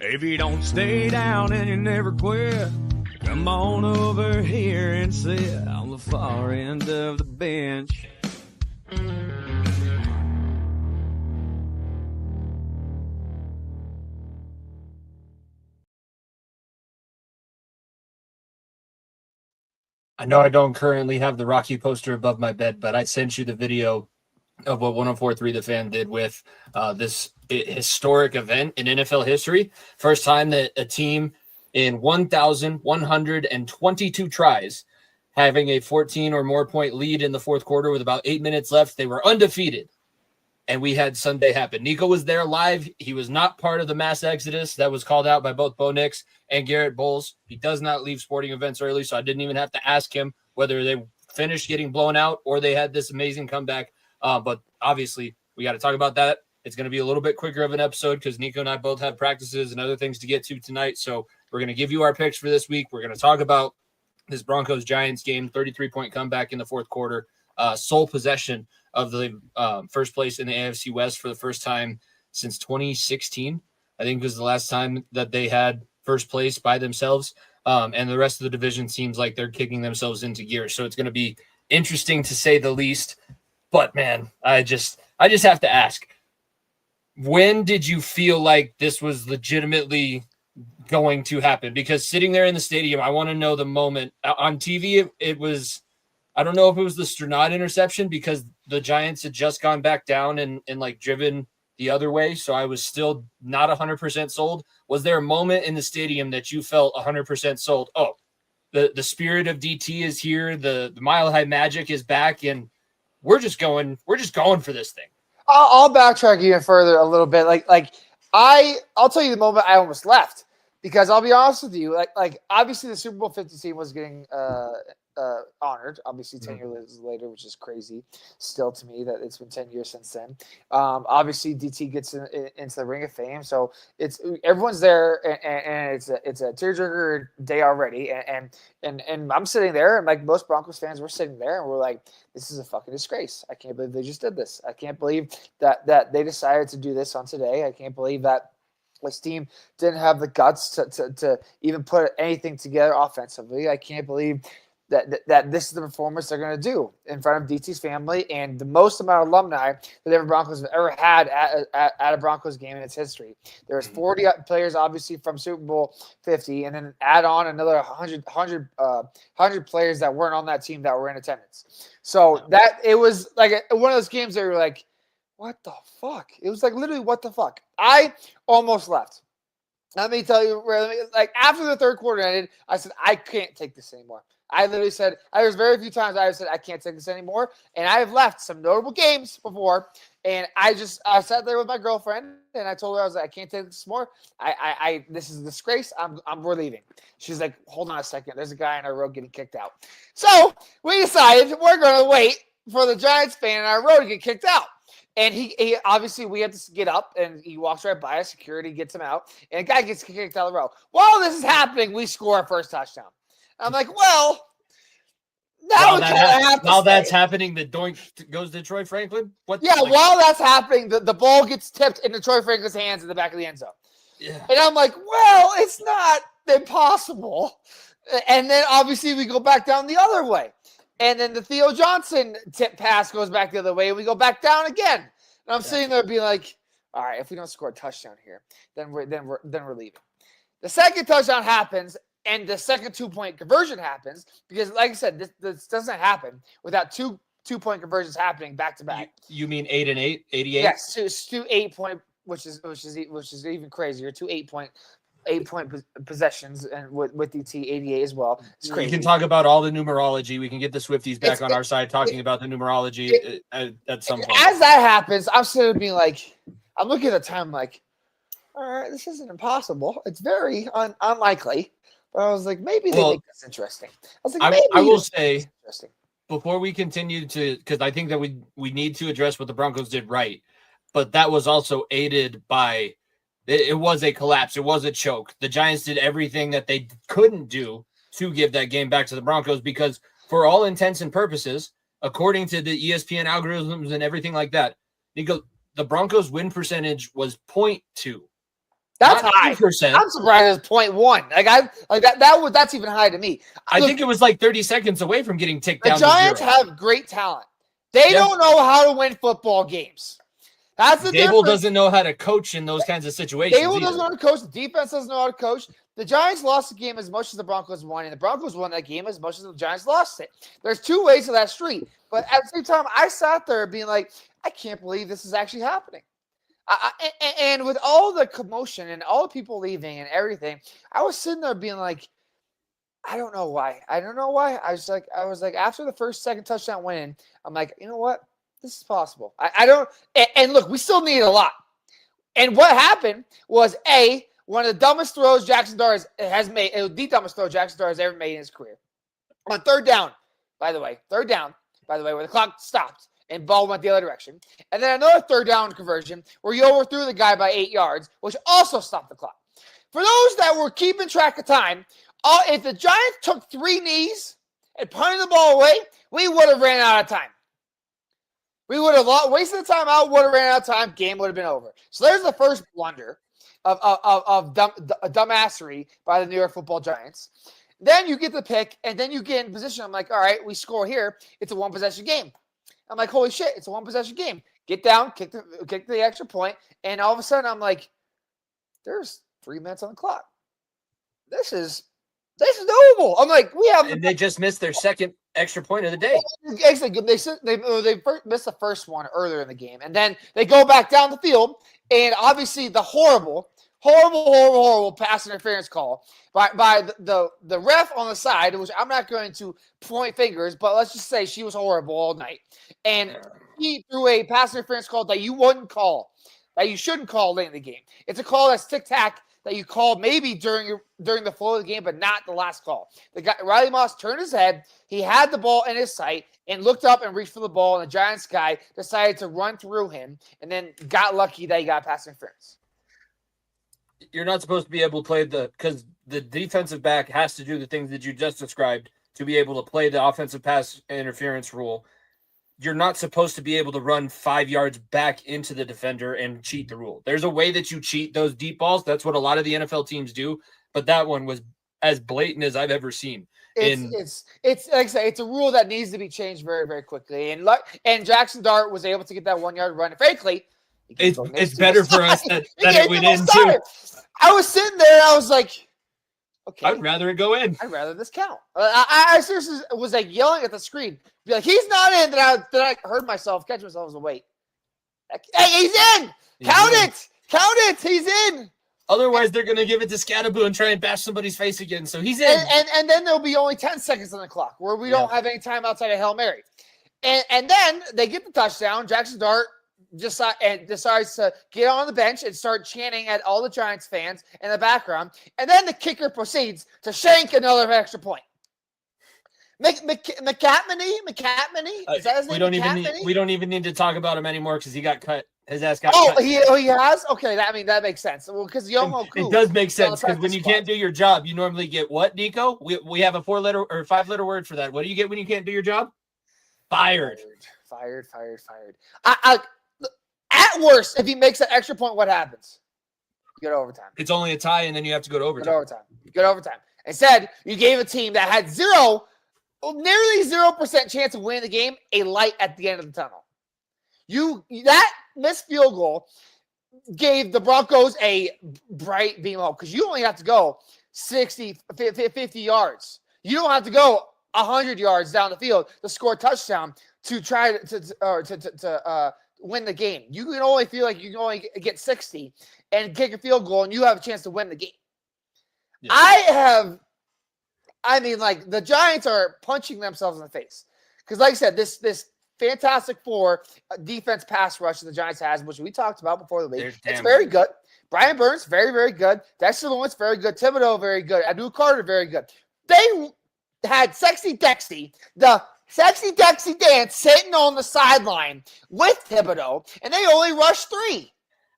If you don't stay down and you never quit, come on over here and sit on the far end of the bench. I know I don't currently have the Rocky poster above my bed, but I sent you the video of what 104.3 The Fan did with this historic event in NFL history. First time that a team in 1,122 tries having a 14 or more point lead in the fourth quarter with about 8 minutes left. They were undefeated. And we had Sunday happen. Nico was there live. He was not part of the mass exodus that was called out by both Bo Nix and Garrett Bowles. He does not leave sporting events early, so I didn't even have to ask him whether they finished getting blown out or they had this amazing comeback. But obviously, we got to talk about that. It's going to be a little bit quicker of an episode because Nico and I both have practices and other things to get to tonight. So we're going to give you our picks for this week. We're going to talk about this Broncos-Giants game, 33-point comeback in the fourth quarter, sole possession of the first place in the AFC West for the first time since 2016. I think was the last time that they had first place by themselves. And the rest of the division seems like they're kicking themselves into gear. So it's going to be interesting to say the least. But man, I just have to ask, when did you feel like this was legitimately going to happen? Because sitting there in the stadium, I want to know the moment. On TV, it was, I don't know if it was the Sternad interception because the Giants had just gone back down and like driven the other way. So I was still not 100% sold. Was there a moment in the stadium that you felt 100% sold? Oh, the spirit of DT is here. The Mile High Magic is back, and we're just going for this thing. I'll backtrack even further a little bit. I'll tell you the moment I almost left, because I'll be honest with you. Like obviously the Super Bowl 50 team was getting honored. Obviously 10 years later, which is crazy still to me that it's been 10 years since then. Obviously DT gets into the Ring of Fame, so everyone's there, and it's a tearjerker day already. And I'm sitting there, and like most Broncos fans, we're sitting there, and we're like, this is a fucking disgrace. I can't believe they just did this. I can't believe that they decided to do this on today. I can't believe that this team didn't have the guts to even put anything together offensively. I can't believe that this is the performance they're going to do in front of DT's family and the most amount of alumni that every Broncos have ever had at a Broncos game in its history. There was 40 players, obviously, from Super Bowl 50, and then add on another 100 players that weren't on that team that were in attendance. So that it was like one of those games that you're like, what the fuck? It was like literally what the fuck? I almost left. Let me tell you, like after the third quarter ended, I said, I can't take this anymore. I literally said, there's very few times I have said, I can't take this anymore. And I have left some notable games before. And I sat there with my girlfriend and I told her, I was like, I can't take this more. This is a disgrace. We're leaving. She's like, hold on a second. There's a guy in our row getting kicked out. So we decided we're going to wait for the Giants fan in our row to get kicked out. And he obviously, we have to get up, and he walks right by us. Security gets him out, and a guy gets kicked out of the row. While this is happening, we score our first touchdown. I'm like, well, now while that's happening, the doink goes to Troy Franklin. While that's happening, the ball gets tipped into Troy Franklin's hands in the back of the end zone. Yeah. And I'm like, well, it's not impossible. And then obviously we go back down the other way. And then the Theo Johnson tip pass goes back the other way, and we go back down again. And I'm sitting there being like, all right, if we don't score a touchdown here, then we're leaving. The second touchdown happens, and the second 2-point conversion happens, because like I said, this doesn't happen without two 2-point conversions happening back to back. You mean 8 and 8, 88? Yes, it's 2 8-point, which is even crazier. 2 8-point possessions, and with DT 88 as well. It's crazy. We can talk about all the numerology. We can get the Swifties back on our side talking about the numerology at some point. As that happens, I'm sitting being like, I'm looking at the time like, all right, this isn't impossible. It's very unlikely. But I was like, maybe they make this interesting. I was like, maybe I will say, before we continue to, because I think that we need to address what the Broncos did right, but that was also aided by. It was a collapse. It was a choke. The Giants did everything that they couldn't do to give that game back to the Broncos because for all intents and purposes, according to the ESPN algorithms and everything like that, Nico, the Broncos win percentage was 0.2. That's Not high. 2%. I'm surprised it's 0.1. That's even high to me. I think it was like 30 seconds away from getting ticked down The Giants to 0. have great talent. They don't know how to win football games. That's the difference. Dable doesn't know how to coach in those kinds of situations. Dable doesn't know how to coach. The defense doesn't know how to coach. The Giants lost the game as much as the Broncos won, and the Broncos won that game as much as the Giants lost it. There's two ways to that street. But at the same time, I sat there being like, I can't believe this is actually happening. And with all the commotion and all the people leaving and everything, I was sitting there being like, I don't know why. I was like, after the second touchdown went in, I'm like, you know what? This is possible. I don't. And look, we still need a lot. And what happened was one of the dumbest throws Jackson Dart has made. It was the dumbest throw Jackson Dart has ever made in his career. On third down, by the way, where the clock stopped and ball went the other direction. And then another third down conversion where you overthrew the guy by 8 yards, which also stopped the clock. For those that were keeping track of time, if the Giants took 3 knees and punted the ball away, we would have ran out of time. We would have wasted the time out, would have ran out of time, game would have been over. So there's the first blunder of dumbassery by the New York Football Giants. Then you get the pick, and then you get in position. I'm like, all right, we score here. It's a one-possession game. I'm like, holy shit, it's a one-possession game. Get down, kick the extra point, and all of a sudden I'm like, there's 3 minutes on the clock. This is doable. I'm like, and they just missed their second extra point of the day. Actually, they missed the first one earlier in the game, and then they go back down the field, and obviously the horrible pass interference call by the ref on the side, which I'm not going to point fingers, but let's just say she was horrible all night, and he threw a pass interference call that you wouldn't call, that you shouldn't call late in the game. It's a call that's tic-tac that you call maybe during the flow of the game, but not the last call. The guy Riley Moss turned his head, he had the ball in his sight, and looked up and reached for the ball, and the Giants guy decided to run through him, and then got lucky that he got pass interference. You're not supposed to be able to play because the defensive back has to do the things that you just described to be able to play the offensive pass interference rule. You're not supposed to be able to run 5 yards back into the defender and cheat the rule. There's a way that you cheat those deep balls. That's what a lot of the NFL teams do. But that one was as blatant as I've ever seen. It's like I say, it's a rule that needs to be changed very, very quickly. And Jackson Dart was able to get that 1 yard run. Frankly, it's better for us that it went in too. I was sitting there. I was like, okay, I'd rather it go in. I'd rather this count. I seriously was like yelling at the screen, be like, he's not in. Then I heard myself catch myself as a wait. Hey, he's in. Count it. He's in. Otherwise, they're going to give it to Scattaboo and try and bash somebody's face again. So he's in. And then there'll be only 10 seconds on the clock where we don't have any time outside of Hail Mary. And then they get the touchdown. Jackson Dart decides to get on the bench and start chanting at all the Giants fans in the background. And then the kicker proceeds to shank another extra point. McCatmany? Is that his name? We don't even need to talk about him anymore because he got cut. His ass got cut. Oh, he has? Okay, that makes sense. Well, because it does make sense because when you can't do your job, you normally get what, Nico? We have a 4-letter or 5-letter word for that. What do you get when you can't do your job? Fired. At worst, if he makes that extra point, what happens? You go to overtime. It's only a tie, and then you have to go to overtime. You go to overtime. Instead, you gave a team that had nearly 0% chance of winning the game a light at the end of the tunnel. That missed field goal gave the Broncos a bright beam of hope because you only have to go 60, 50 yards. You don't have to go 100 yards down the field to score a touchdown to try to win the game. You can only feel like you can only get 60 and kick a field goal, and you have a chance to win the game. Yeah. The Giants are punching themselves in the face because, like I said, this Fantastic Four defense pass rush that the Giants has, which we talked about before the league, it's very good. Brian Burns, very, very good. Dexter Lawrence, very good. Thibodeau, very good. Abdul Carter, very good. They had Sexy Dexy, the Sexy Dexy dance sitting on the sideline with Thibodeau, and they only rushed 3.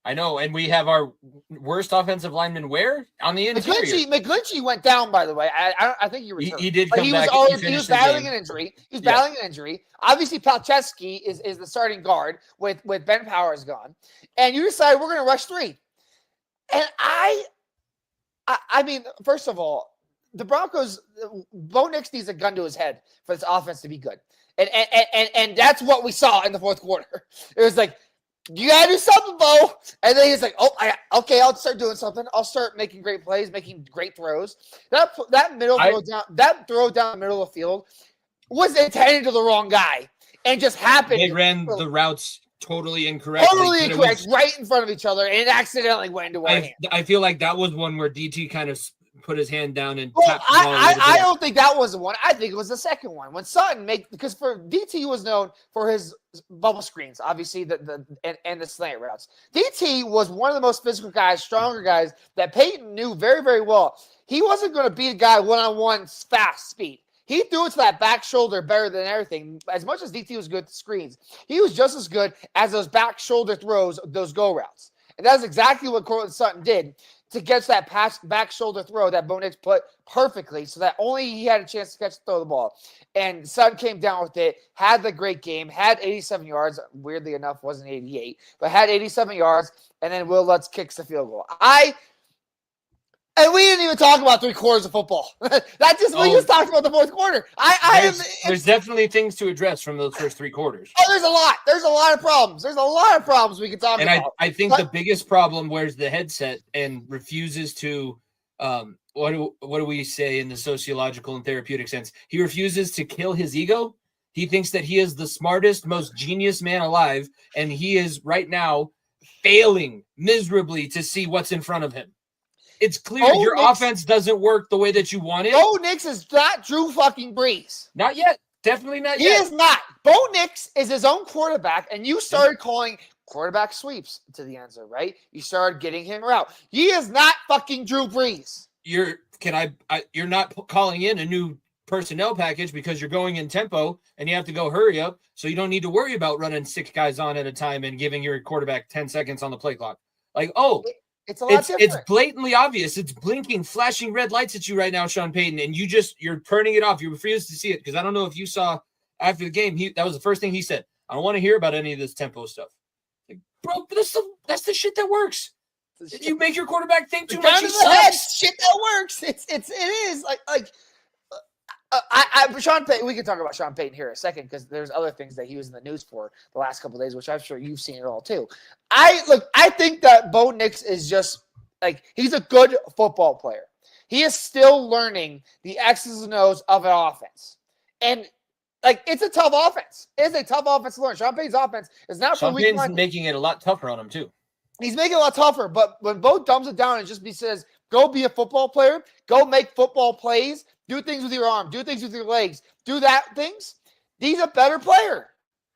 I know, and we have our worst offensive lineman where? On the interior. McGlinchey went down, by the way. I think he returned. He did come back. He was battling an injury. Obviously, Palczewski is the starting guard with Ben Powers gone. And you decide we're going to rush 3. And I mean, first of all, the Broncos, Bo Nix needs a gun to his head for this offense to be good. And that's what we saw in the fourth quarter. It was like, you gotta do something, Bo. And then he's like, okay, I'll start doing something. I'll start making great plays, making great throws. That throw down the middle of the field was intended to the wrong guy and just happened. They ran the routes totally incorrect. Totally incorrect, right in front of each other, and it accidentally went into our hand. I feel like that was one where DT kind of put his hand down and tapped the ball. I don't think that was the one. I think it was the second one when Sutton because for DT was known for his bubble screens, obviously and the slant routes. DT was one of the most physical guys, stronger guys that Peyton knew very, very well. He wasn't going to beat a guy one-on-one fast speed. He threw it to that back shoulder better than everything. As much as DT was good at the screens, he was just as good as those back shoulder throws, those go routes. And that's exactly what Courtland Sutton did to get that back shoulder throw that Bo Nix put perfectly so that only he had a chance to catch and throw the ball. And Sutton came down with it, had the great game, had 87 yards. Weirdly enough, wasn't 88, but had 87 yards. And then Will Lutz kicks the field goal. And we didn't even talk about 3 quarters of football. We just talked about the fourth quarter. There's definitely things to address from those first 3 quarters. Oh, there's a lot. There's a lot of problems. There's a lot of problems we can talk about. And I think the biggest problem wears the headset and refuses to what do we say in the sociological and therapeutic sense? He refuses to kill his ego. He thinks that he is the smartest, most genius man alive, and he is right now failing miserably to see what's in front of him. It's clear your offense doesn't work the way that you want it. Bo Nix is not Drew fucking Brees. Not yet. Definitely not yet. He is not. Bo Nix is his own quarterback, and you started calling quarterback sweeps to the end zone, right? You started getting him out. He is not fucking Drew Brees. You're not calling in a new personnel package because you're going in tempo and you have to go hurry up, so you don't need to worry about running 6 guys on at a time and giving your quarterback 10 seconds on the play clock. It's a lot different. It's blatantly obvious. It's blinking, flashing red lights at you right now, Sean Payton, and you're turning it off. You refuse to see it because I don't know if you saw after the game. That was the first thing he said. I don't want to hear about any of this tempo stuff. Like, bro, that's the shit that works. You make your quarterback think too much. Shit that works. It is Sean Payton. We can talk about Sean Payton here in a second because there's other things that he was in the news for the last couple of days, which I'm sure you've seen it all too. I think that Bo Nix is just he's a good football player. He is still learning the X's and O's of an offense, and it's a tough offense. It's a tough offense to learn. Sean Payton's offense is not for weak. Sean Payton's making it a lot tougher on him too. He's making it a lot tougher, but when Bo dumbs it down and just says, "Go be a football player, go make football plays." Do things with your arm. Do things with your legs. Do that things. He's a better player.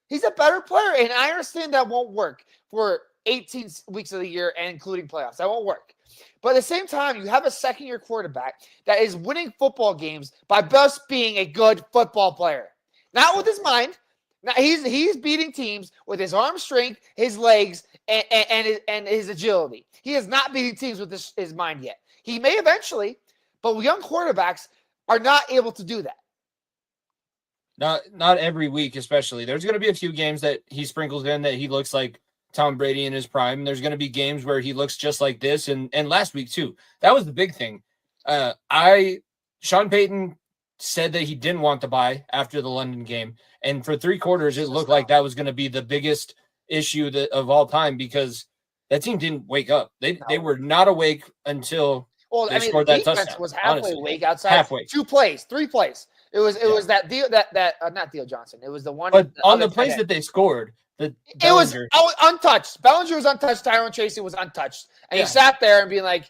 He's a better player. And I understand that won't work for 18 weeks of the year and including playoffs. That won't work. But at the same time, you have a second-year quarterback that is winning football games by just being a good football player. Not with his mind. Now, he's beating teams with his arm strength, his legs, and his agility. He is not beating teams with his mind yet. He may eventually, but young quarterbacks are not able to do that. Not every week, especially. There's going to be a few games that he sprinkles in that he looks like Tom Brady in his prime. There's going to be games where he looks just like this, and last week too. That was the big thing. Sean Payton said that he didn't want the bye after the London game, and for 3 quarters, it looked like that was going to be the biggest issue of all time because that team didn't wake up. They were not awake until. Well, they scored that touchdown. Was halfway awake outside. Halfway. 3 plays. It was that deal not Theo Johnson. It was the one. But on the plays that they scored, it was untouched. Bellinger was untouched. Tyrone Tracy was untouched, and he sat there and being like,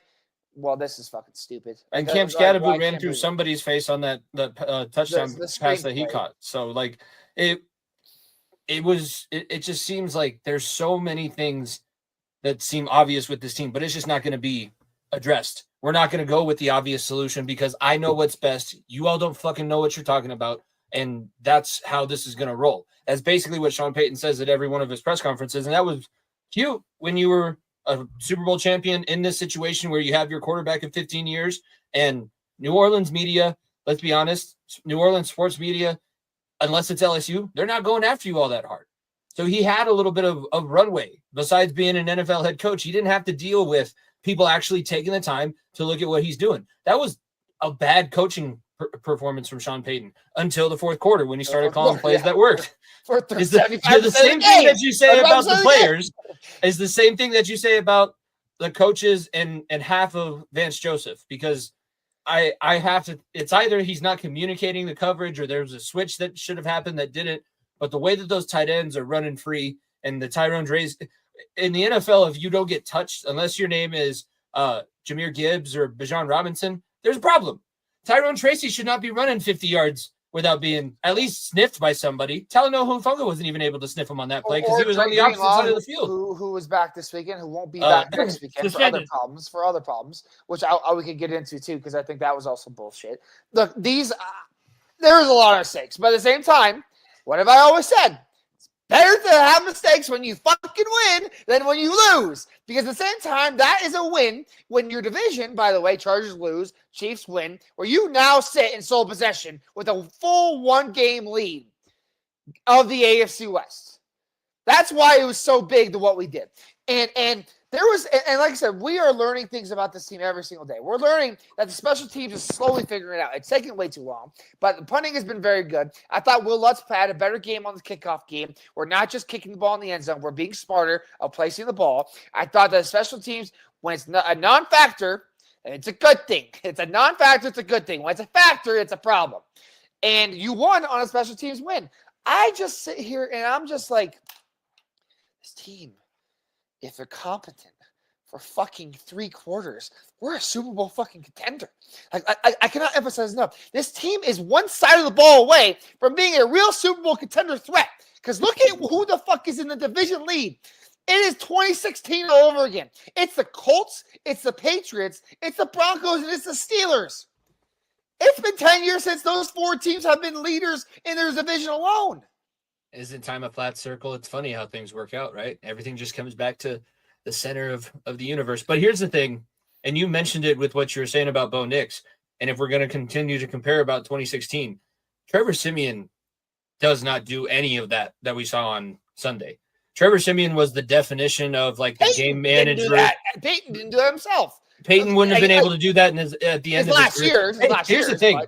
"Well, this is fucking stupid." And Cam Scadaboo ran through somebody's face on that touchdown pass that he caught. So it just seems like there's so many things that seem obvious with this team, but it's just not going to be addressed. We're not going to go with the obvious solution because I know what's best. You all don't fucking know what you're talking about. And that's how this is going to roll. That's basically what Sean Payton says at every one of his press conferences. And that was cute when you were a Super Bowl champion in this situation where you have your quarterback of 15 years and New Orleans media. Let's be honest, New Orleans sports media, unless it's LSU, they're not going after you all that hard. So he had a little bit of runway. Besides being an NFL head coach, he didn't have to deal with people actually taking the time to look at what he's doing. That was a bad coaching performance from Sean Payton until the fourth quarter when he started calling plays that worked. Is the same thing that you say about the players is the same thing that you say about the coaches and half of Vance Joseph, because I have to, it's either he's not communicating the coverage or there's a switch that should have happened that didn't. But the way that those tight ends are running free and the Tyrone Dre's in the NFL, if you don't get touched, unless your name is Jahmyr Gibbs or Bijan Robinson, there's a problem. Tyrone Tracy should not be running 50 yards without being at least sniffed by somebody. Talanoa Hufanga wasn't even able to sniff him on that play because he was on the opposite side of the field. Who was back this weekend, who won't be back next weekend for other problems, which we could get into too, because I think that was also bullshit. Look, there's a lot of mistakes, but at the same time, what have I always said? Better to have mistakes when you fucking win than when you lose. Because at the same time, that is a win when your division, by the way, Chargers lose, Chiefs win, where you now sit in sole possession with a full 1-game lead of the AFC West. That's why it was so big to what we did. And there was, and like I said, we are learning things about this team every single day. We're learning that the special teams is slowly figuring it out. It's taking way too long, but the punting has been very good. I thought Will Lutz had a better game on the kickoff game. We're not just kicking the ball in the end zone. We're being smarter of placing the ball. I thought that special teams, when it's a non-factor, it's a good thing. It's a non-factor, it's a good thing. When it's a factor, it's a problem. And you won on a special teams win. I just sit here and I'm just like, this team, if they're competent for fucking 3 quarters, we're a Super Bowl fucking contender. Like I cannot emphasize enough. This team is one side of the ball away from being a real Super Bowl contender threat. Because look at who the fuck is in the division lead. It is 2016 all over again. It's the Colts, it's the Patriots, it's the Broncos, and it's the Steelers. It's been 10 years since those 4 teams have been leaders in their division alone. Isn't time a flat circle? It's funny how things work out, right? Everything just comes back to the center of the universe. But here's the thing, and you mentioned it with what you were saying about Bo Nix, and if we're going to continue to compare about 2016, Trevor Siemian does not do any of that we saw on Sunday. Trevor Siemian was the definition of like the game manager. Peyton didn't do that himself. Peyton wouldn't have been able to do that at the end of last year. Here's the thing.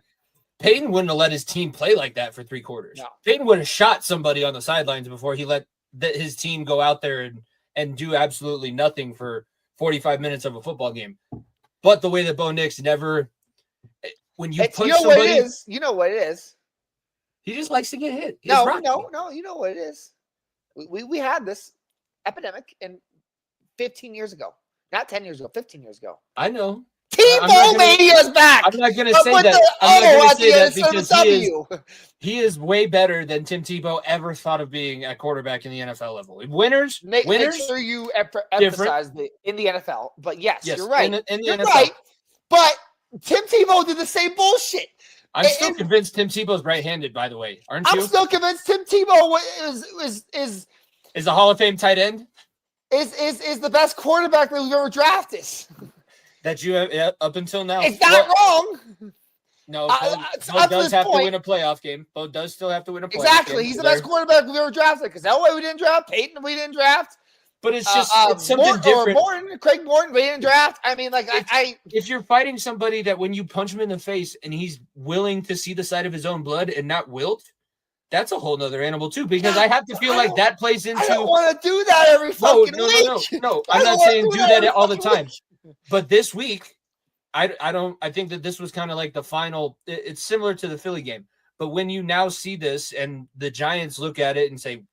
Peyton wouldn't have let his team play like that for 3 quarters. No. Peyton would have shot somebody on the sidelines before he let his team go out there and do absolutely nothing for 45 minutes of a football game. But the way that Bo Nix never, when you put somebody, you know what it is. He just likes to get hit. No, you know what it is. We had this epidemic 15 years ago, not 10 years ago, 15 years ago. I know. T-Ball Mania is back. I'm not going to say that. I'm not going to say that because he is way better than Tim Tebow ever thought of being a quarterback in the NFL level. Winners. Make sure you emphasize in the NFL. But yes, you're right. In the you're NFL. Right. But Tim Tebow did the same bullshit. I'm still convinced Tim Tebow's right-handed, by the way. Aren't you? I'm still convinced Tim Tebow is a Hall of Fame tight end. Is the best quarterback that we've ever drafted. That you have up until now. It's not wrong. No, Bo does have to win a playoff game. Bo does still have to win a playoff game. Exactly. He's the best quarterback we've ever drafted. Because that way we didn't draft. Peyton, we didn't draft. But it's just it's something different. Craig Morton, we didn't draft. I mean, like, if you're fighting somebody that when you punch him in the face and he's willing to see the side of his own blood and not wilt, that's a whole nother animal too. Because I have to feel like that plays into. I don't want to do that every fucking week. No. I'm not saying do that all the time. But this week, I think that this was kind of like the final. It's similar to the Philly game. But when you now see this and the Giants look at it and say,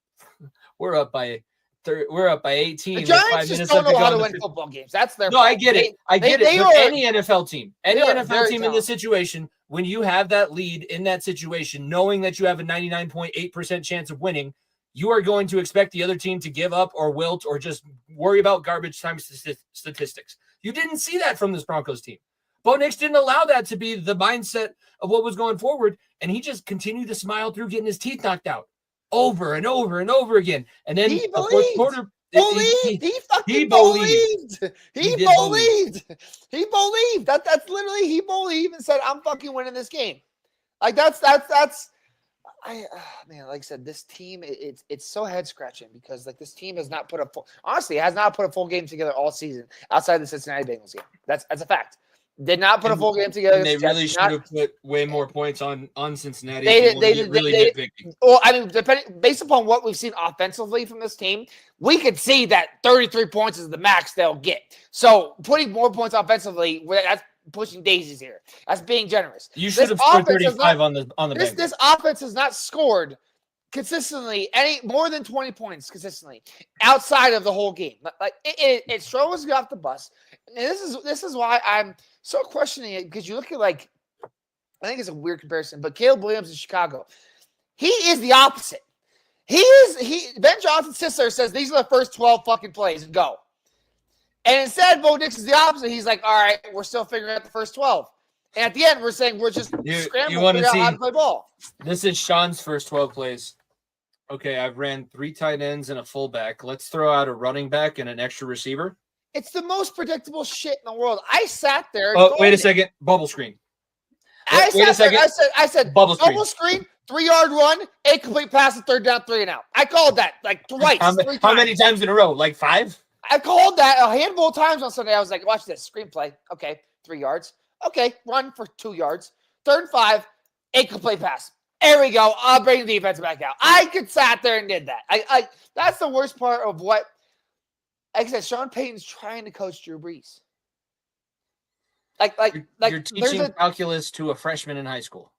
we're up by 18. The Giants just don't know how to win football games. That's their problem. I get it. But any NFL team, in this situation, when you have that lead in that situation, knowing that you have a 99.8% chance of winning, you are going to expect the other team to give up or wilt or just worry about garbage time statistics. You didn't see that from this Broncos team. Bo Nix didn't allow that to be the mindset of what was going forward, and he just continued to smile through getting his teeth knocked out over and over and over again. And then he the fourth quarter, he believed. That's literally he believed and said, "I'm fucking winning this game." Like that's. Man, like I said, this team it's so head scratching because like this team has not put a full game together all season outside the Cincinnati Bengals game. That's a fact. Did not put a full game together. And they really should have put way more points on Cincinnati. They nitpicky. Well, I mean, based upon what we've seen offensively from this team, we could see that 33 points is the max they'll get. So putting more points offensively, that's pushing daisies here. That's being generous. You should have scored 35 on the Bengals. This offense has not scored consistently any more than 20 points consistently outside of the whole game. Like it struggles to get off the bus. And this is why I'm so questioning it, because you look at, like, I think it's a weird comparison, but Caleb Williams in Chicago, he is the opposite. Ben Johnson sits there and says these are the first 12 fucking plays and go. And instead, Bo Nix is the opposite. He's like, all right, we're still figuring out the first 12. And at the end, we're saying we're just scrambling to figure out how to play ball. This is Sean's first 12 plays. Okay, I've ran 3 tight ends and a fullback. Let's throw out a running back and an extra receiver. It's the most predictable shit in the world. I sat there. Oh, wait a second. Bubble screen. I said bubble screen, 3-yard run, incomplete pass, and third down, 3 and out. I called that like twice. How many times in a row? Like 5? I called that a handful of times on Sunday. I was like, watch this screenplay. Okay, 3 yards. Okay, run for 2 yards. 3rd and 5, incomplete pass. There we go. I'll bring the defense back out. I could sat there and did that. I that's the worst part of what. Like I said, Sean Payton's trying to coach Drew Brees. You're teaching calculus to a freshman in high school.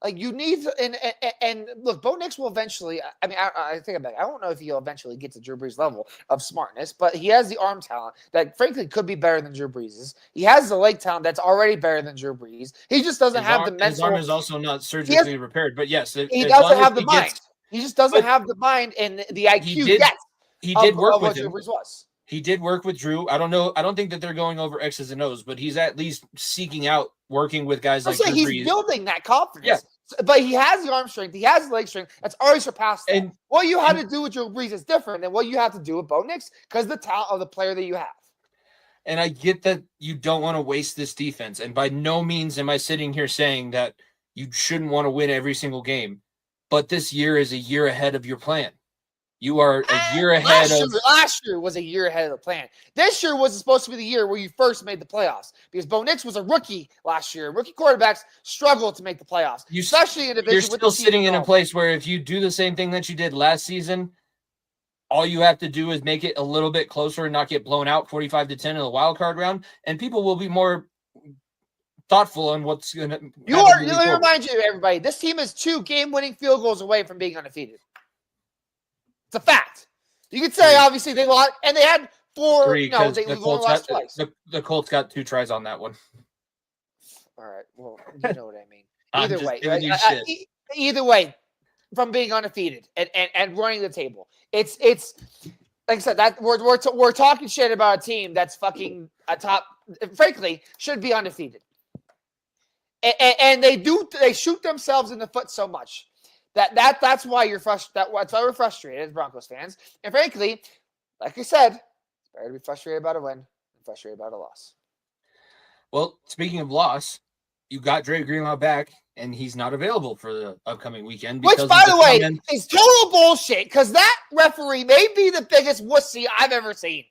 Like you need to, and look, Bo Nix will eventually. I mean, I think about it. I don't know if he'll eventually get to Drew Brees' level of smartness, but he has the arm talent that, frankly, could be better than Drew Brees's. He has the leg talent that's already better than Drew Brees. He just doesn't have the mental. His arm is also not surgically repaired, but yes, he doesn't have the mind. He just doesn't have the mind and the IQ yet. He did work with him. Drew Brees was. He did work with Drew. I don't know. I don't think that they're going over X's and O's, but he's at least seeking out working with guys like Drew Brees. He's building that confidence. Yeah. But he has the arm strength. He has the leg strength. That's already surpassed that. And what you had to do with Drew Brees is different than what you have to do with Bo Nix because of the talent of the player that you have. And I get that you don't want to waste this defense. And by no means am I sitting here saying that you shouldn't want to win every single game. But this year is a year ahead of your plan. You are a year ahead last year was a year ahead of the plan. This year was supposed to be the year where you first made the playoffs because Bo Nix was a rookie last year. Rookie quarterbacks struggle to make the playoffs, especially in a division. You're still sitting in a place where if you do the same thing that you did last season, all you have to do is make it a little bit closer and not get blown out 45-10 in the wild card round, and people will be more thoughtful on what's going to. Let me remind you, everybody, this team is 2 game-winning field goals away from being undefeated. It's a fact. You could say, obviously, they lost, and they had 4. 3, no, they lost twice. The Colts got 2 tries on that one. All right. Well, you know what I mean. Either way, from being undefeated and running the table, it's like I said, that we're talking shit about a team that's fucking atop. Frankly, should be undefeated, and they shoot themselves in the foot so much. That's why you're frustrated. That's why we're frustrated as Broncos fans. And frankly, like I said, it's better to be frustrated about a win than frustrated about a loss. Well, speaking of loss, you got Dre Greenlaw back, and he's not available for the upcoming weekend. Which, by the way, is total bullshit because that referee may be the biggest wussy I've ever seen.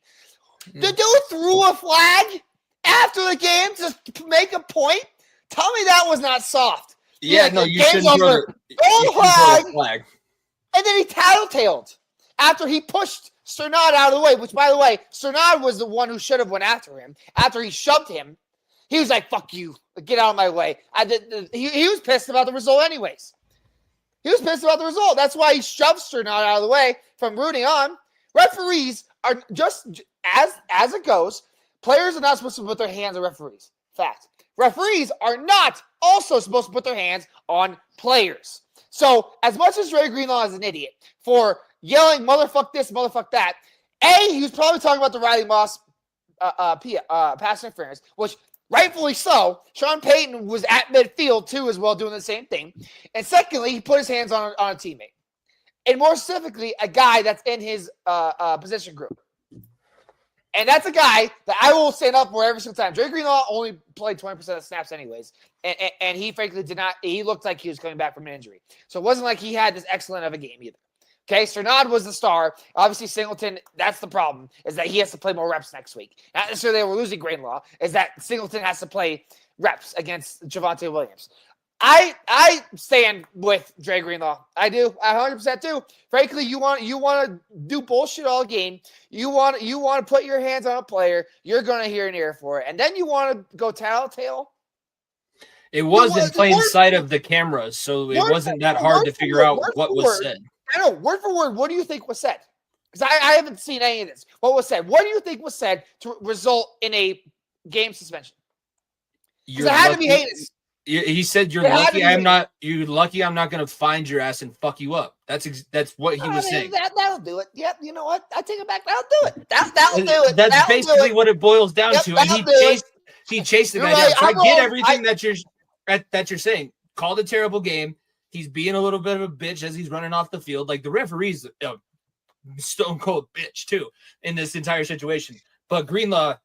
The dude threw a flag after the game to make a point. Tell me that was not soft. Yeah, no, you shouldn't throw the flag. And then he tattletaled after he pushed Cernard out of the way, which, by the way, Cernard was the one who should have went after him. After he shoved him, he was like, fuck you, get out of my way. He was pissed about the result anyways. He was pissed about the result. That's why he shoved Cernard out of the way from rooting on. Referees are just, as it goes, players are not supposed to put their hands on referees. Fact. Referees are not also supposed to put their hands on players. So, as much as Dre Greenlaw is an idiot for yelling, motherfuck this, motherfuck that, he was probably talking about the Riley Moss pass interference, which rightfully so. Sean Payton was at midfield, too, as well, doing the same thing. And secondly, he put his hands on a teammate. And more specifically, a guy that's in his position group. And that's a guy that I will stand up for every single time. Dre Greenlaw only played 20% of the snaps anyways. And he frankly did not – he looked like he was coming back from an injury. So it wasn't like he had this excellent of a game either. Okay, Cernod was the star. Obviously, Singleton, that's the problem, is that he has to play more reps next week. Not necessarily we're losing Greenlaw, is that Singleton has to play reps against Javonte Williams. I stand with Dre Greenlaw. I do. I 100% do. Frankly, you want to do bullshit all game. You want to put your hands on a player. You're going to hear an ear for it. And then you want to go tattletale. It was in plain sight of the cameras, so it wasn't that hard to figure out what was said. I know, word for word, what do you think was said? Because I haven't seen any of this. What was said? What do you think was said to result in a game suspension? Because it had to be heinous. He said, "You're lucky I'm not. You're lucky I'm not going to find your ass and fuck you up." That's what he was saying. That'll do it. Yep. You know what? I take it back. That'll do it. That'll do it. That's basically what it boils down to. And he chased the guy down. So I get everything that you're saying. Called a terrible game. He's being a little bit of a bitch as he's running off the field. Like the referee's a stone cold bitch too in this entire situation. But Greenlaw,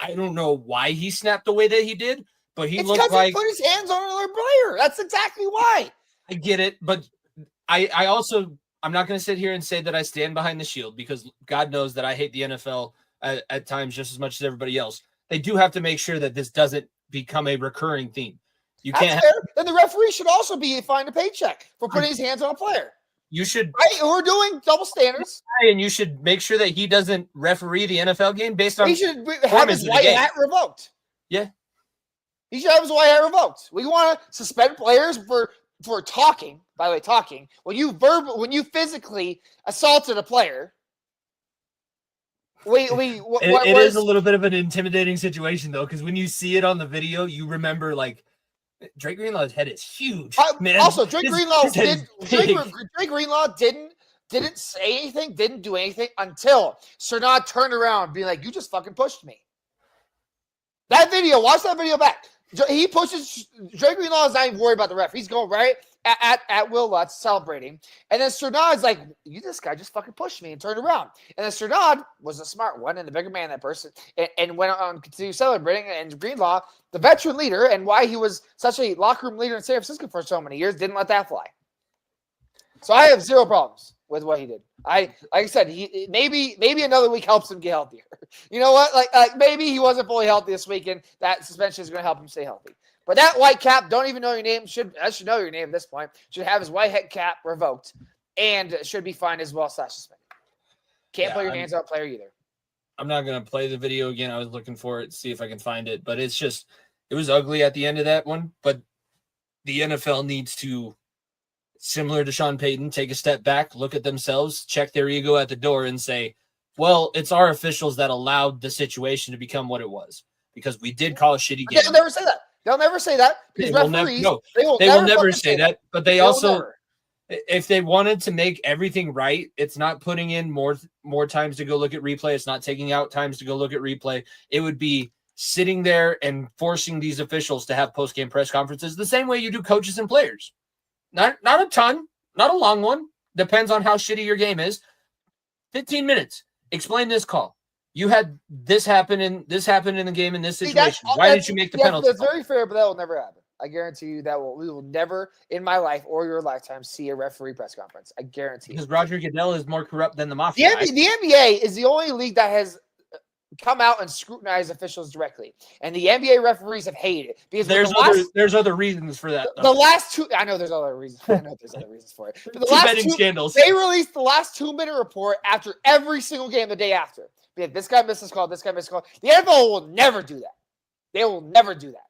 I don't know why he snapped the way that he did. But he looked like he put his hands on another player. That's exactly why. I get it, but I'm not going to sit here and say that I stand behind the Shield because God knows that I hate the NFL at times just as much as everybody else. They do have to make sure that this doesn't become a recurring theme. You can't. Then the referee should also be fined a paycheck for putting his hands on a player. You should. We're doing double standards, and you should make sure that he doesn't referee the NFL game based on. He should have his white hat revoked. Yeah. He should have his white hat revoked. We want to suspend players for talking. By the way, talking when you physically assaulted a player. It is a little bit of an intimidating situation though, because when you see it on the video, you remember like Drake Greenlaw's head is huge. Man. Also, Drake Greenlaw didn't say anything, didn't do anything until Cernod turned around, being like, "You just fucking pushed me." That video, watch that video back. He pushes. Drake Greenlaw is not even worried about the ref. He's going right at Will Lutz, celebrating. And then Cernod's like, this guy just fucking pushed me and turned around. And then Cernod was a smart one and the bigger man, that person, and went on to continue celebrating. And Greenlaw, the veteran leader, and why he was such a locker room leader in San Francisco for so many years, didn't let that fly. So I have zero problems with what he did. Like I said, he maybe another week helps him get healthier. You know what? Like maybe he wasn't fully healthy this week, and that suspension is going to help him stay healthy. But that white cap, don't even know your name. Should know your name at this point. Should have his white head cap revoked, and should be fined as well / suspended. Can't play your hands on a player either. I'm not going to play the video again. I was looking for it, see if I can find it, but it was ugly at the end of that one. But the NFL needs to, similar to Sean Payton, take a step back, look at themselves, check their ego at the door, and say, well, it's our officials that allowed the situation to become what it was because we did call a shitty game. They'll never say that. They'll never say that because referees, they will never say that. But they also, if they wanted to make everything right, it's not putting in more times to go look at replay. It's not taking out times to go look at replay. It would be sitting there and forcing these officials to have post-game press conferences the same way you do coaches and players. Not a ton, not a long one. Depends on how shitty your game is. 15 minutes. Explain this call. You had this happen in the game in this situation. Why did you make the penalty? That's very fair, but that will never happen. I guarantee you we will never in my life or your lifetime see a referee press conference. I guarantee because Roger Goodell is more corrupt than the mafia. The NBA is the only league that has come out and scrutinize officials directly, and the NBA referees have hated it because there's other reasons for that. The last two, I know there's other reasons. For it. But the last two scandals. They released the last 2-minute report after every single game the day after. This guy missed his call. This guy missed his call. The NFL will never do that. They will never do that.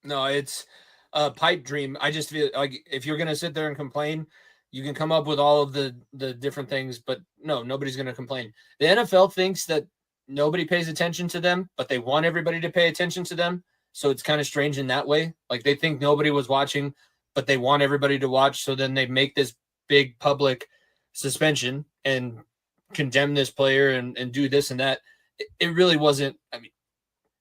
No, it's a pipe dream. I just feel like if you're going to sit there and complain, you can come up with all of the different things, but no, nobody's going to complain. The NFL thinks that nobody pays attention to them, but they want everybody to pay attention to them. So it's kind of strange in that way. Like they think nobody was watching, but they want everybody to watch. So then they make this big public suspension and condemn this player and do this and that. It really wasn't. I mean,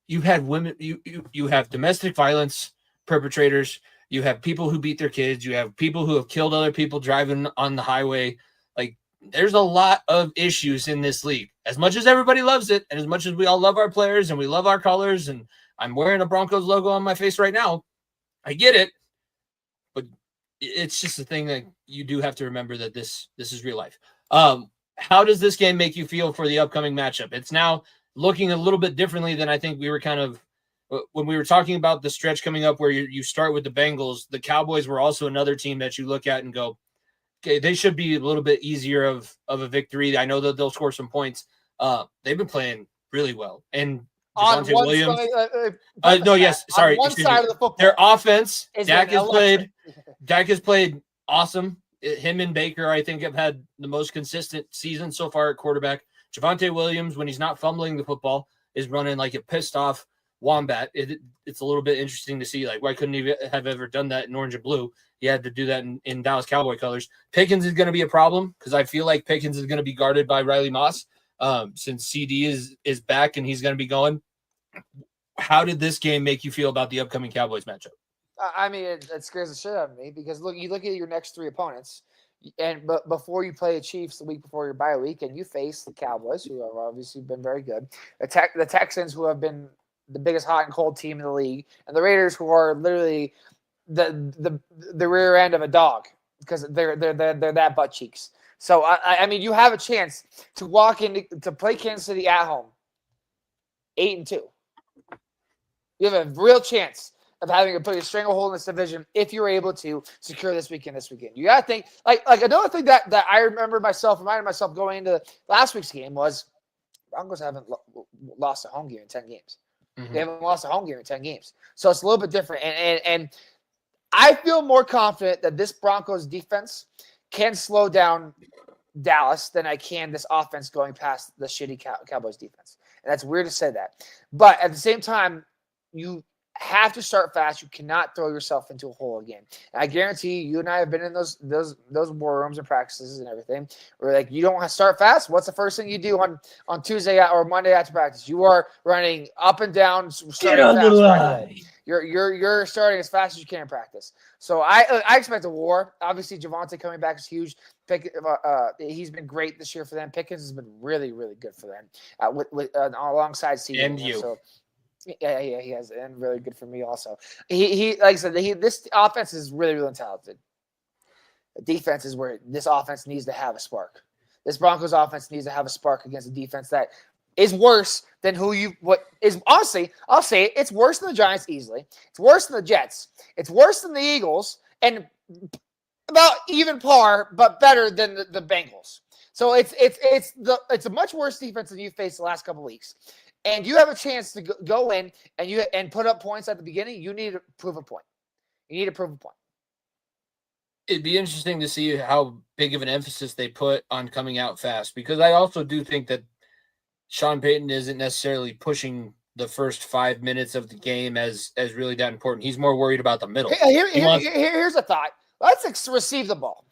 you had women, you have domestic violence perpetrators. You have people who beat their kids. You have people who have killed other people driving on the highway. Like there's a lot of issues in this league. As much as everybody loves it, and as much as we all love our players and we love our colors, and I'm wearing a Broncos logo on my face right now, I get it. But it's just a thing that you do have to remember that this is real life. How does this game make you feel for the upcoming matchup? It's now looking a little bit differently than I think we were kind of when we were talking about the stretch coming up where you start with the Bengals. The Cowboys were also another team that you look at and go, okay, they should be a little bit easier of a victory. I know that they'll score some points. They've been playing really well. And Javonte Williams. Sorry. One side of the football. Their offense, Dak has played awesome. Him and Baker, I think, have had the most consistent season so far at quarterback. Javonte Williams, when he's not fumbling the football, is running like a pissed off wombat. It's a little bit interesting to see, like, why couldn't he have ever done that in orange and blue? He had to do that in Dallas Cowboy colors. Pickens is going to be a problem because I feel like Pickens is going to be guarded by Riley Moss since CD is back and he's going to be going. How did this game make you feel about the upcoming Cowboys matchup? I mean, it scares the shit out of me because you look at your next three opponents, and before you play the Chiefs the week before your bye week, and you face the Cowboys, who have obviously been very good, the Texans, who have been the biggest hot and cold team in the league, and the Raiders, who are literally the rear end of a dog because they're that butt cheeks. So I mean, you have a chance to walk in to play Kansas City at home, 8-2. You have a real chance of having to put a stranglehold in this division if you're able to secure this weekend. You got to think like another thing that I reminded myself going into last week's game was Broncos haven't lost a home game in 10 games. Mm-hmm. They haven't lost a home game in 10 games. So it's a little bit different. And I feel more confident that this Broncos defense can slow down Dallas than I can this offense going past the shitty Cowboys defense. And that's weird to say that. But at the same time, you have to start fast. You cannot throw yourself into a hole again. And I guarantee you and I have been in those war rooms and practices and everything where, like, you don't want to start fast. What's the first thing you do on Tuesday or Monday after practice? You are running up and down. Get on the line. You're starting as fast as you can in practice. So I expect a war. Obviously, Javonte coming back is huge. He's been great this year for them. Pickens has been really, really good for them with alongside CD. And you. So, yeah, he has, and really good for me also. He like I said, this offense is really, really talented. The defense is where this offense needs to have a spark. This Broncos offense needs to have a spark against a defense that is worse than honestly, I'll say it, it's worse than the Giants easily. It's worse than the Jets. It's worse than the Eagles, and about even par, but better than the Bengals. So it's a much worse defense than you faced the last couple of weeks. And you have a chance to go in and put up points at the beginning. You need to prove a point. It'd be interesting to see how big of an emphasis they put on coming out fast, because I also do think that Sean Payton isn't necessarily pushing the first 5 minutes of the game as really that important. He's more worried about the middle. Here's a thought. Let's receive the ball.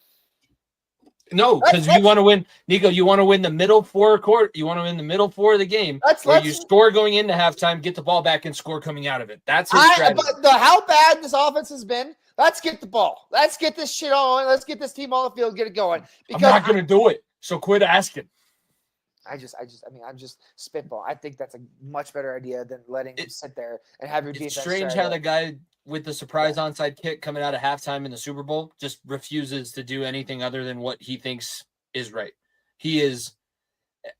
No, because you want to win, Nico. You want to win the middle four You want to win the middle four of the game, where you score going into halftime, get the ball back, and score coming out of it. That's his strategy. But how bad this offense has been. Let's get the ball. Let's get this shit on. Let's get this team on the field. Get it going. Because I'm not going to do it. So quit asking. I'm just spitball. I think that's a much better idea than letting him sit there and have your defense. It's strange how the guy with the surprise onside kick coming out of halftime in the Super Bowl just refuses to do anything other than what he thinks is right. He is.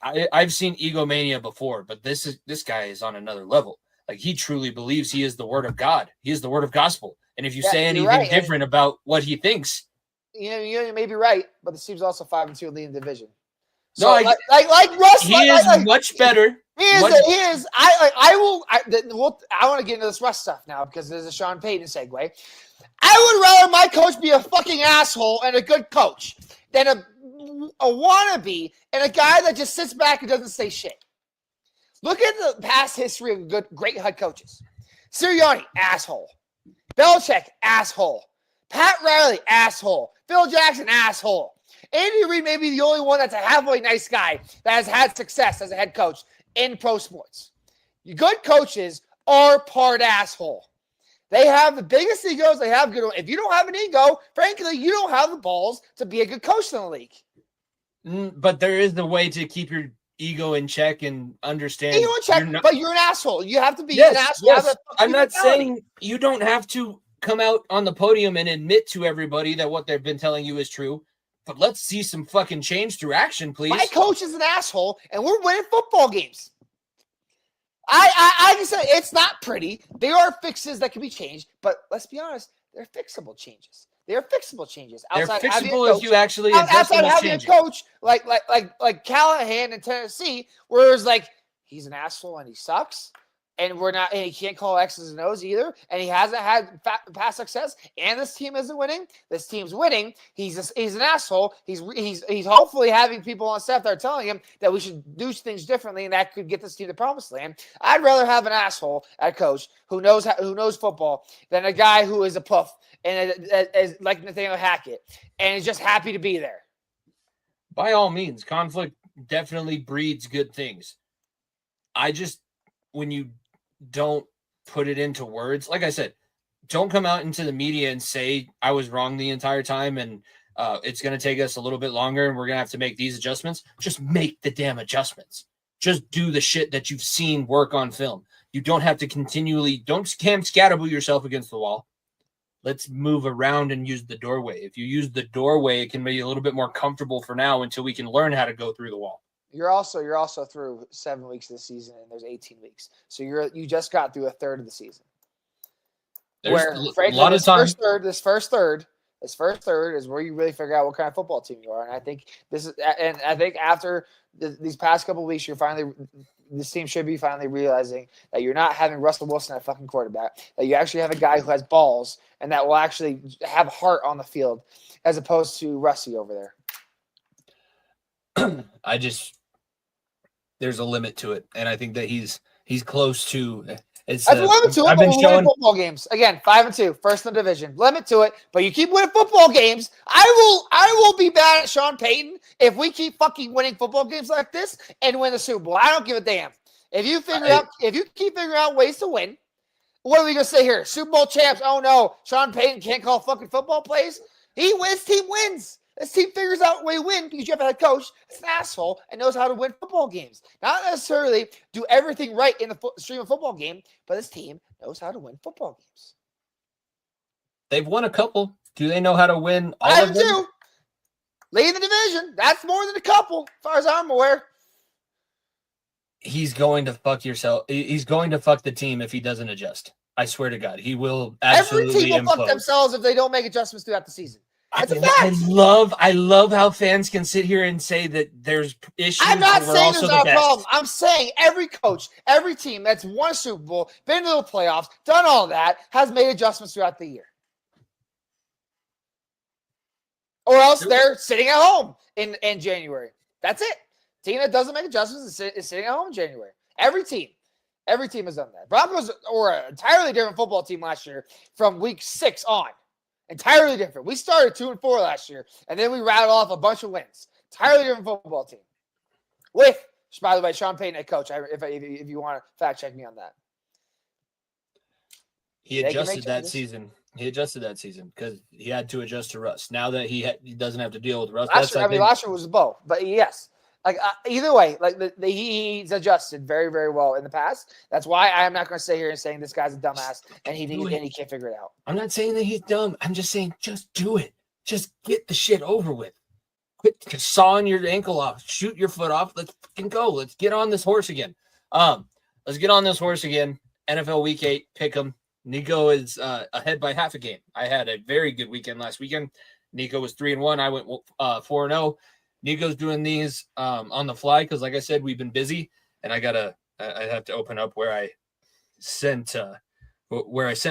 I've seen egomania before, but this guy is on another level. Like, he truly believes he is the word of God. He is the word of gospel. And if you say anything different about what he thinks, you may be right, but the team's also 5-2 leading the division. So like Russ, he is much better. He is. I want to get into this Russ stuff now because there's a Sean Payton segue. I would rather my coach be a fucking asshole and a good coach than a wannabe and a guy that just sits back and doesn't say shit. Look at the past history of great head coaches. Sirianni, asshole. Belichick, asshole. Pat Riley, asshole. Phil Jackson, asshole. Andy Reid may be the only one that's a halfway nice guy that has had success as a head coach in pro sports. Your good coaches are part asshole. They have the biggest egos. They have good. If you don't have an ego, frankly, you don't have the balls to be a good coach in the league. But there is the way to keep your ego in check and understand. Ego in check, but you're an asshole. You have to be an asshole. Yes. I'm not saying you don't have to come out on the podium and admit to everybody that what they've been telling you is true. But let's see some fucking change through action, please. My coach is an asshole, and we're winning football games. I can say it's not pretty. There are fixes that can be changed, but let's be honest, they're fixable changes. They're fixable changes. They're fixable if you actually address outside having a coach like Callahan in Tennessee, where it's like he's an asshole and he sucks. And he can't call X's and O's either. And he hasn't had past success. And this team isn't winning. This team's winning. He's an asshole. He's hopefully having people on staff that are telling him that we should do things differently, and that could get this team to the promised land. I'd rather have an asshole at coach who knows football than a guy who is a puff and is like Nathaniel Hackett and is just happy to be there. By all means, conflict definitely breeds good things. When you don't put it into words, like I said, don't come out into the media and say I was wrong the entire time and it's going to take us a little bit longer and we're going to have to make these adjustments. Just make the damn adjustments. Just do the shit that you've seen work on film. You don't have to don't scatterboo yourself against the wall. Let's move around and use the doorway. If you use the doorway, it can be a little bit more comfortable for now until we can learn how to go through the wall. You're also through 7 weeks of the season, and there's 18 weeks. So you just got through a third of the season. There's a lot of time. This first third is where you really figure out what kind of football team you are. And I think after these past couple of weeks, this team should be finally realizing that you're not having Russell Wilson at fucking quarterback, that you actually have a guy who has balls and that will actually have heart on the field, as opposed to Russie over there. There's a limit to it, and I think that he's close to. There's a limit to it. I've been showing football games again, 5-2, first in the division. Limit to it, but you keep winning football games. I will be mad at Sean Payton if we keep fucking winning football games like this and win the Super Bowl. I don't give a damn. If you keep figuring out ways to win, what are we gonna say here? Super Bowl champs? Oh no, Sean Payton can't call fucking football plays. He wins. Team wins. This team figures out a way to win because you have a head coach that's an asshole and knows how to win football games. Not necessarily do everything right in the stream of football game, but this team knows how to win football games. They've won a couple. Do they know how to win all of them? Do. Lead the division. That's more than a couple, as far as I'm aware. He's going to fuck yourself. He's going to fuck the team if he doesn't adjust. I swear to God, he will absolutely Every team will implode. Fuck themselves if they don't make adjustments throughout the season. That's a fact. I love how fans can sit here and say that there's issues. I'm not saying there's not a problem. I'm saying every coach, every team that's won a Super Bowl, been to the playoffs, done all that, has made adjustments throughout the year. Or else they're sitting at home in January. That's it. Team that doesn't make adjustments is sitting at home in January. Every team has done that. Broncos were an entirely different football team last year from week 6 on. Entirely different. We started 2-4 last year, and then we rattled off a bunch of wins. Entirely different football team. With, by the way, Sean Payton at coach. If you want to fact check me on that. He adjusted that season. He adjusted that season because he had to adjust to Russ. Now that he doesn't have to deal with Russ. Last year was a bow, but yes. Either way, he's adjusted very, very well in the past. That's why I am not going to sit here and saying this guy's a dumbass and he can't figure it out. I'm not saying that he's dumb. I'm just saying just do it. Just get the shit over with. Quit sawing your ankle off. Shoot your foot off. Let's fucking go. Let's get on this horse again. Let's get on this horse again. NFL Week 8, pick 'em. Nico is ahead by half a game. I had a very good weekend last weekend. Nico was 3-1. I went 4-0. Nico's doing these on the fly because, like I said, we've been busy, and I have to open up where I sent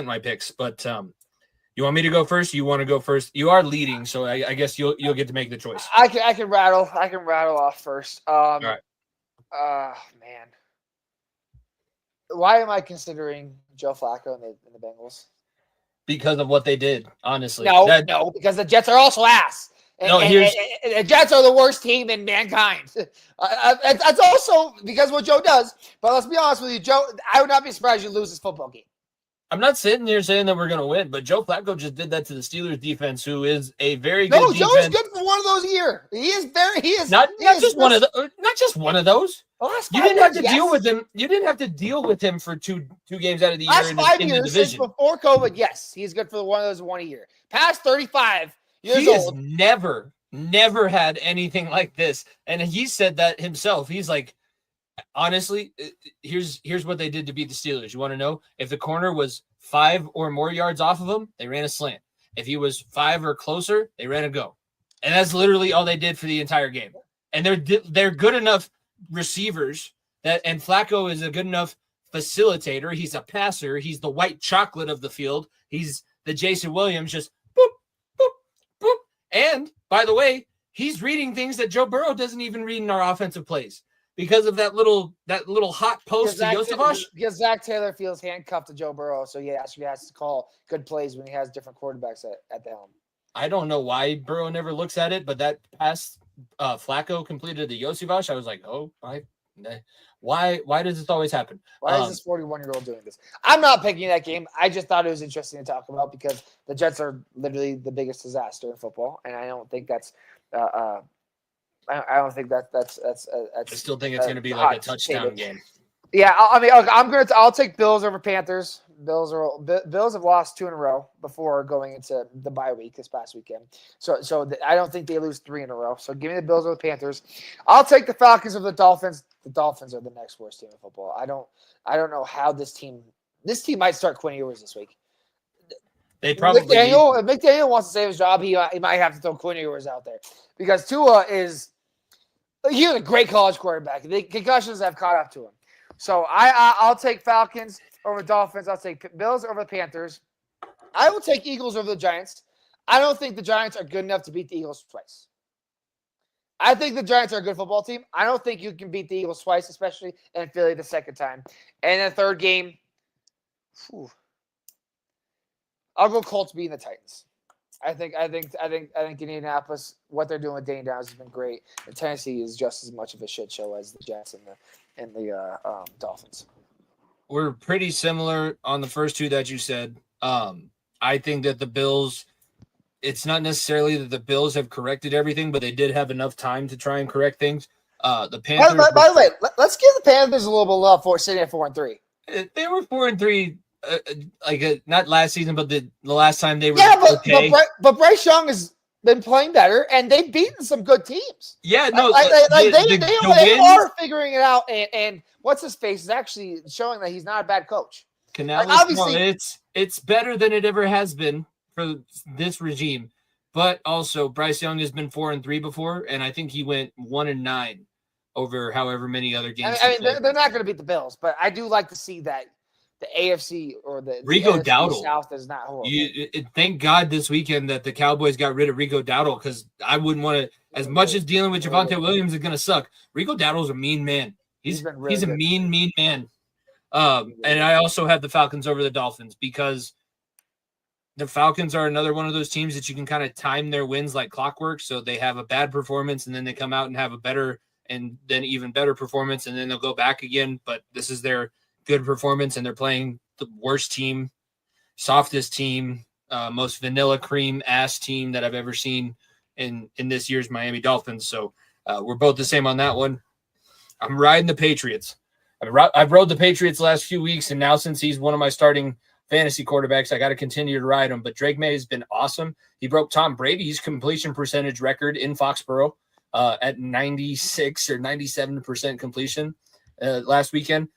my picks. But you want me to go first? You want to go first? You are leading, so I guess you'll get to make the choice. I can rattle off first. All right. Man, why am I considering Joe Flacco in the Bengals? Because of what they did, honestly. No, because the Jets are also ass. And the Jets are the worst team in mankind. That's also because of what Joe does. But let's be honest with you, Joe, I would not be surprised you lose this football game. I'm not sitting here saying that we're going to win, but Joe Flacco just did that to the Steelers defense, who is a very good defense. Joe's good for one of those a year. He is not just one of those. You didn't have to deal with him. You didn't have to deal with him for two games out of the year in the division. Since before COVID, yes, he's good for one of those one a year. Past 35 years he old, has never had anything like this, and he said that himself. He's like, honestly, here's what they did to beat the Steelers. You want to know? If the corner was 5 or more yards off of him, they ran a slant. If he was 5 or closer, they ran a go. And that's literally all they did for the entire game. And they're good enough receivers and Flacco is a good enough facilitator. He's a passer. He's the white chocolate of the field. He's the Jason Williams, just boop, boop, boop. And by the way, he's reading things that Joe Burrow doesn't even read in our offensive plays. Because of that little hot post to Yosevich. Because Zach Taylor feels handcuffed to Joe Burrow, so yeah, he has to call good plays when he has different quarterbacks at the helm. I don't know why Burrow never looks at it, but that pass Flacco completed the Yosevich, I was like, oh, why does this always happen? Why is this 41-year-old doing this? I'm not picking that game. I just thought it was interesting to talk about because the Jets are literally the biggest disaster in football, and I don't think that's I don't think that's. I still think it's going to be like a touchdown game. Yeah, I'll take Bills over Panthers. Bills have lost 2 in a row before going into the bye week this past weekend. So I don't think they lose 3 in a row. So give me the Bills over the Panthers. I'll take the Falcons over the Dolphins. The Dolphins are the next worst team in football. I don't know how this team might start Quinn Ewers this week. They probably if McDaniel wants to save his job, he might have to throw Quinn Ewers out there because Tua is. He's a great college quarterback. The concussions have caught up to him. So I'll take Falcons over Dolphins. I'll take Bills over the Panthers. I will take Eagles over the Giants. I don't think the Giants are good enough to beat the Eagles twice. I think the Giants are a good football team. I don't think you can beat the Eagles twice, especially in Philly the second time. And the third game, I'll go Colts beating the Titans. I think Indianapolis, what they're doing with Dane Downs has been great. And Tennessee is just as much of a shit show as the Jets and the Dolphins. We're pretty similar on the first two that you said. I think that the Bills, it's not necessarily that the Bills have corrected everything, but they did have enough time to try and correct things. The Panthers. By the way, let's give the Panthers a little bit of love for sitting at 4-3. They were 4-3. Not last season, but the last time they were okay. But Bryce Young has been playing better, and they've beaten some good teams. Yeah, no, they are figuring it out. And what's his face is actually showing that he's not a bad coach. Obviously, it's better than it ever has been for this regime. But also, Bryce Young has been 4-3 before, and I think he went 1-9 over however many other games. I mean, they're not going to beat the Bills, but I do like to see that. The AFC or the Rico AFC Dowdle South is not horrible. Thank God this weekend that the Cowboys got rid of Rico Dowdle because I wouldn't want to. As much as dealing with Javonte Williams is going to suck, Rico Dowdle's a mean man. He's a mean man. And I also have the Falcons over the Dolphins because the Falcons are another one of those teams that you can kind of time their wins like clockwork. So they have a bad performance and then they come out and have a better and then even better performance and then they'll go back again. But this is their good performance and they're playing the worst team, softest team, most vanilla cream ass team that I've ever seen in this year's Miami Dolphins. So we're both the same on that one. I'm riding the Patriots. I've rode the Patriots the last few weeks, and now since he's one of my starting fantasy quarterbacks, I got to continue to ride him. But Drake May has been awesome. He broke Tom Brady's completion percentage record in Foxborough at 96 or 97% completion last weekend.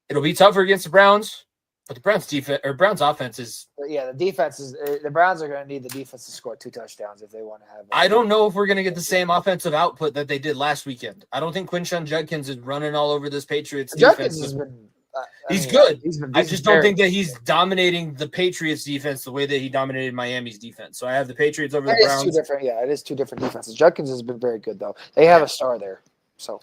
It'll be tougher against the Browns, but the Browns offense is. Yeah, the defense is. The Browns are going to need the defense to score 2 touchdowns if they want to have. I don't know if we're going to get the same offensive output that they did last weekend. I don't think Quinshon Judkins is running all over this Patriots defense. Has been, he's good. I just don't think that he's dominating the Patriots defense the way that he dominated Miami's defense. So I have the Patriots over the Browns. It is 2 different defenses. Judkins has been very good though. They have a star there. So.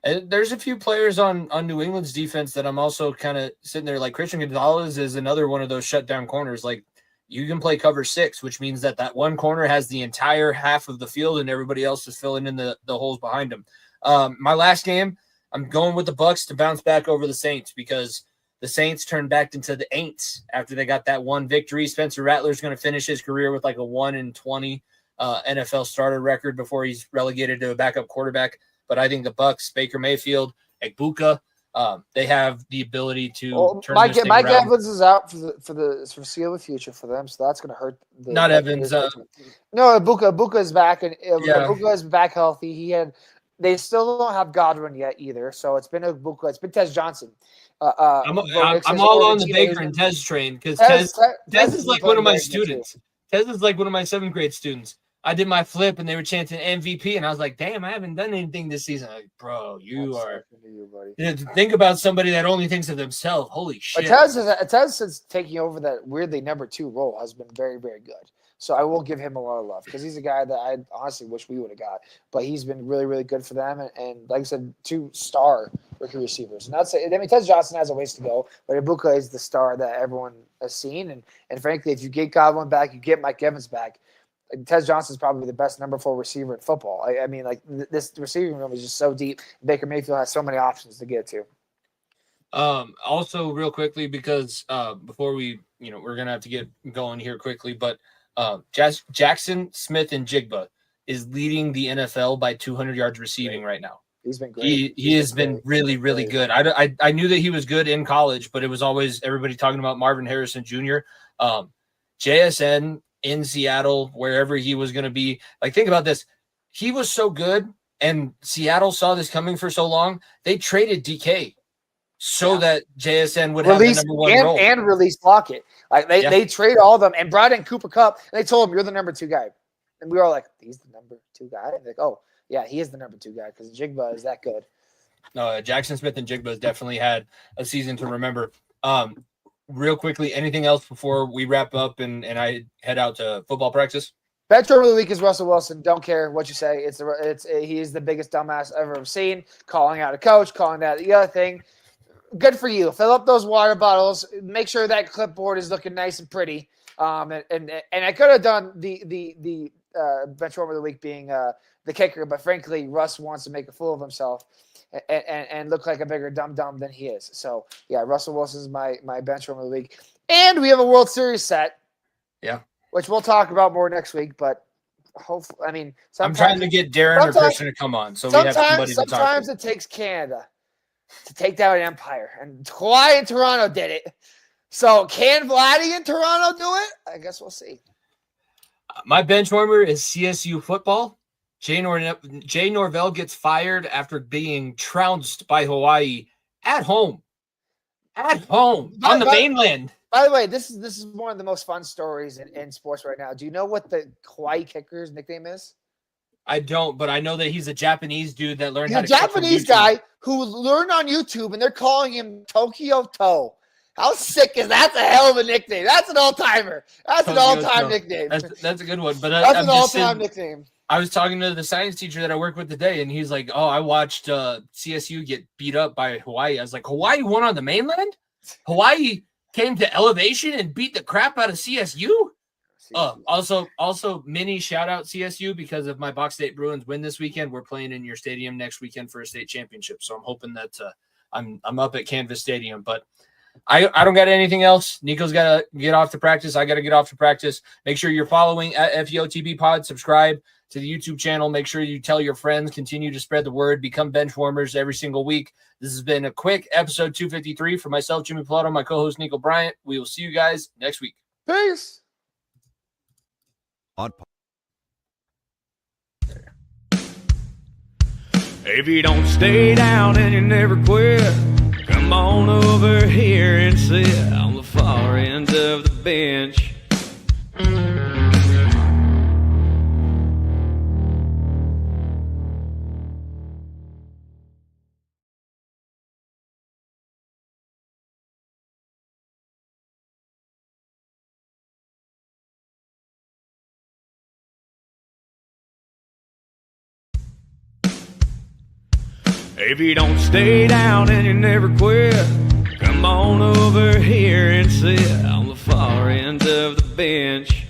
And there's a few players on New England's defense that I'm also kind of sitting there. Like Christian Gonzalez is another one of those shutdown corners. Like you can play cover 6, which means that one corner has the entire half of the field and everybody else is filling in the holes behind him. My last game, I'm going with the Bucs to bounce back over the Saints because The Saints turned back into the Aints after they got that one victory. Spencer Rattler's going to finish his career with like a 1-20 NFL starter record before he's relegated to a backup quarterback. But I think the Bucs, Baker Mayfield, Egbuka, they have the ability to turn this thing Mike around. Evans is out for the foreseeable future for them, so that's going to hurt. Not Evans. No, Ibuka is back, and Yeah. Ibuka is back healthy. They still don't have Godwin yet either, so it's been Ibuka. It's been Tez Johnson. I'm all on the Baker and Tez train because Tez is like one of my students. Tez is like one of my 7th grade students. I did my flip and they were chanting MVP, and I was like, "Damn, I haven't done anything this season." Like, bro, think about somebody that only thinks of themselves. Holy shit! But Tez since taking over that weirdly number 2 role has been very, very good. So I will give him a lot of love because he's a guy that I honestly wish we would have got. But he's been really, really good for them. And like I said, 2 star rookie receivers. Tez Johnson has a ways to go, but Ibuka is the star that everyone has seen. And frankly, if you get Godwin back, you get Mike Evans back. Tez Johnson is probably the best number 4 receiver in football. I mean, like this receiving room is just so deep. Baker Mayfield has so many options to get to. Also, real quickly, because before we're gonna have to get going here quickly, but Jackson Smith and Jigba is leading the NFL by 200 yards receiving right now. He's been great. He has been really, really good. I knew that he was good in college, but it was always everybody talking about Marvin Harrison Jr. JSN in Seattle, wherever he was going to be. Like, think about this. He was so good, and Seattle saw this coming for so long, they traded DK so that JSN would have the number 1 role. And release Lockett. Like they trade all of them and brought in Cooper Kupp, and they told him, "You're the number 2 guy." And we were all like, "He's the number 2 guy?" And they're like, "Oh, yeah, he is the number 2 guy because Jigba is that good." No, Jackson Smith and Jigba has definitely had a season to remember. Real quickly, anything else before we wrap up and I head out to football practice? Bench Warmer of the week is Russell Wilson. Don't care what you say. He's the biggest dumbass I've ever seen. Calling out a coach, calling out the other thing. Good for you. Fill up those water bottles. Make sure that clipboard is looking nice and pretty. And I could have done the Bench Warmer of the week being the kicker, but frankly, Russ wants to make a fool of himself and look like a bigger dum-dum than he is. So, yeah, Russell Wilson is my bench warmer of the week. And we have a World Series set. Yeah. Which we'll talk about more next week, but hopefully, I mean, I'm trying to get Darren or Christian to come on, so we have somebody to talk to. Sometimes it takes Canada to take down an empire, and Kawhi in Toronto did it. So can Vladdy in Toronto do it? I guess we'll see. My bench warmer is CSU football. Jay Norvell gets fired after being trounced by Hawaii at home. On the mainland. By the way, this is one of the most fun stories in sports right now. Do you know what the Hawaii kicker's nickname is? I don't, but I know that he's a Japanese dude that learned he's how to a Japanese guy who learned on YouTube, and they're calling him Tokyo Toe. How sick is that? That's a hell of a nickname. That's an all-timer. That's an all-time nickname. That's a good one. But that's an all-time nickname. I was talking to the science teacher that I work with today, and he's like, "Oh, I watched CSU get beat up by Hawaii." I was like, "Hawaii won on the mainland? Hawaii came to Elevation and beat the crap out of CSU?" Also, mini shout out CSU because if my Box State Bruins win this weekend, we're playing in your stadium next weekend for a state championship. So I'm hoping that I'm up at Canvas Stadium. But I don't got anything else. Nico's got to get off to practice. I got to get off to practice. Make sure you're following at FEOTB Pod. Subscribe to the YouTube channel. Make sure you tell your friends. Continue to spread the word. Become bench warmers every single week. This has been a quick episode 253 for myself, Jimmy Pilato, my co-host Nico Bryant. We will see you guys next week. Peace. If you don't stay down and you never quit, come on over here and sit on the far end of the bench. If you don't stay down and you never quit, come on over here and sit on the far end of the bench.